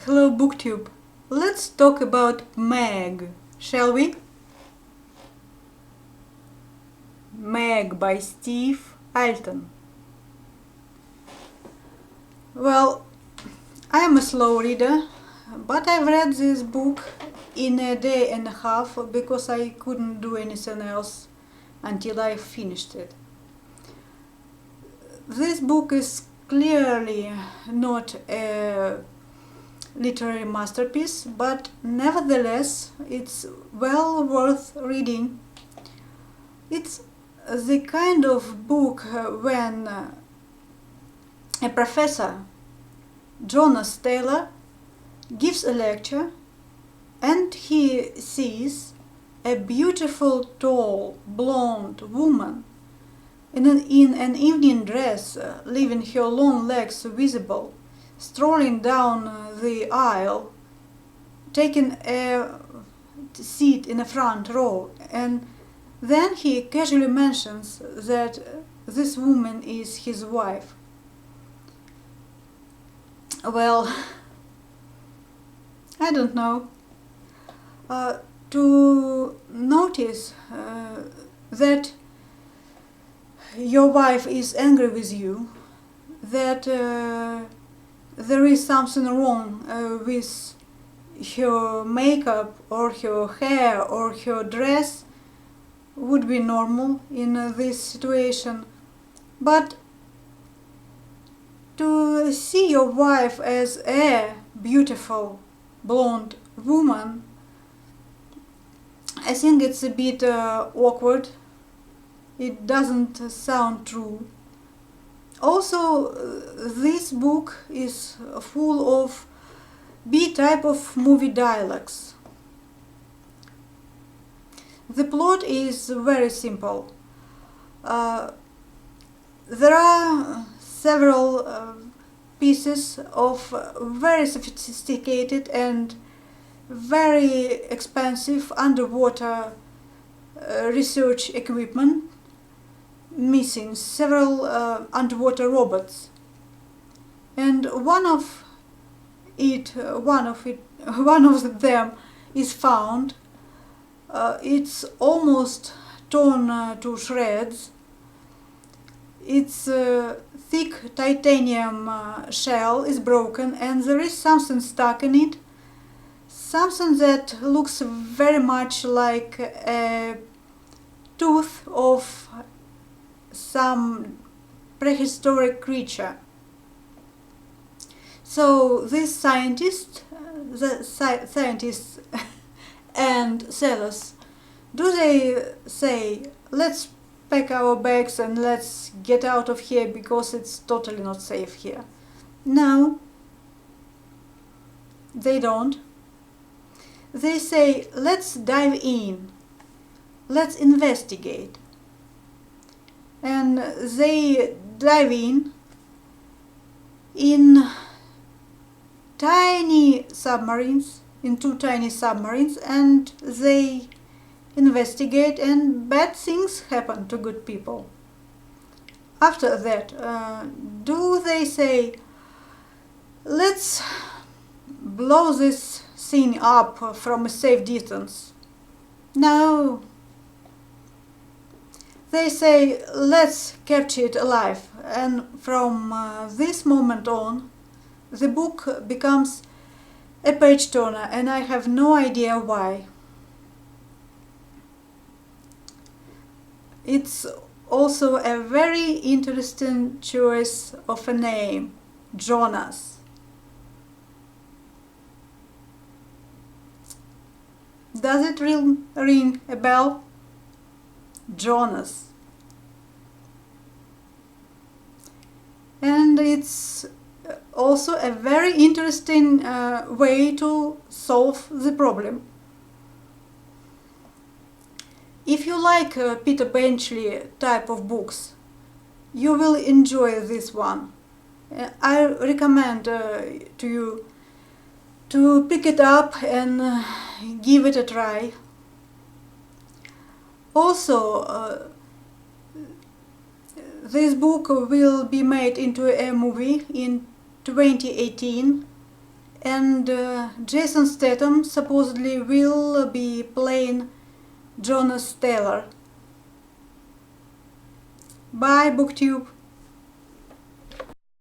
Hello BookTube. Let's talk about MEG, shall we? MEG by Steve Alten. Well, I am a slow reader, but I've read this book in a day and a half because I couldn't do anything else until I finished it. This book is clearly not a literary masterpiece, but nevertheless it's well worth reading. It's the kind of book when a professor, Jonas Taylor, gives a lecture and he sees a beautiful, tall, blonde woman in an evening dress, leaving her long legs visible, strolling down the aisle, taking a seat in the front row, and then he casually mentions that this woman is his wife. Well, I don't know. To notice that your wife is angry with you, that there is something wrong with her makeup or her hair or her dress would be normal in this situation. But to see your wife as a beautiful blonde woman, I think it's a bit awkward. It doesn't sound true. Also, this book is full of B-type of movie dialogues. The plot is very simple. There are several pieces of very sophisticated and very expensive underwater research equipment missing, several underwater robots, and one of them is found. It's almost torn to shreds. Its thick titanium shell is broken and there is something stuck in it, something that looks very much like a tooth of some prehistoric creature. So these scientists and sellers, do they say, let's pack our bags and let's get out of here because it's totally not safe here? No, they don't. They say, let's dive in, let's investigate. And they dive in tiny submarines, in two tiny submarines, and they investigate, and bad things happen to good people. After that, do they say, let's blow this thing up from a safe distance? No. They say, let's capture it alive, and from this moment on, the book becomes a page turner, and I have no idea why. It's also a very interesting choice of a name, Jonas. Does it ring a bell? Jonas. And it's also a very interesting way to solve the problem. If you like Peter Benchley type of books, you will enjoy this one. I recommend to you to pick it up and give it a try. Also, this book will be made into a movie in 2018, and Jason Statham supposedly will be playing Jonas Taylor. Bye, BookTube!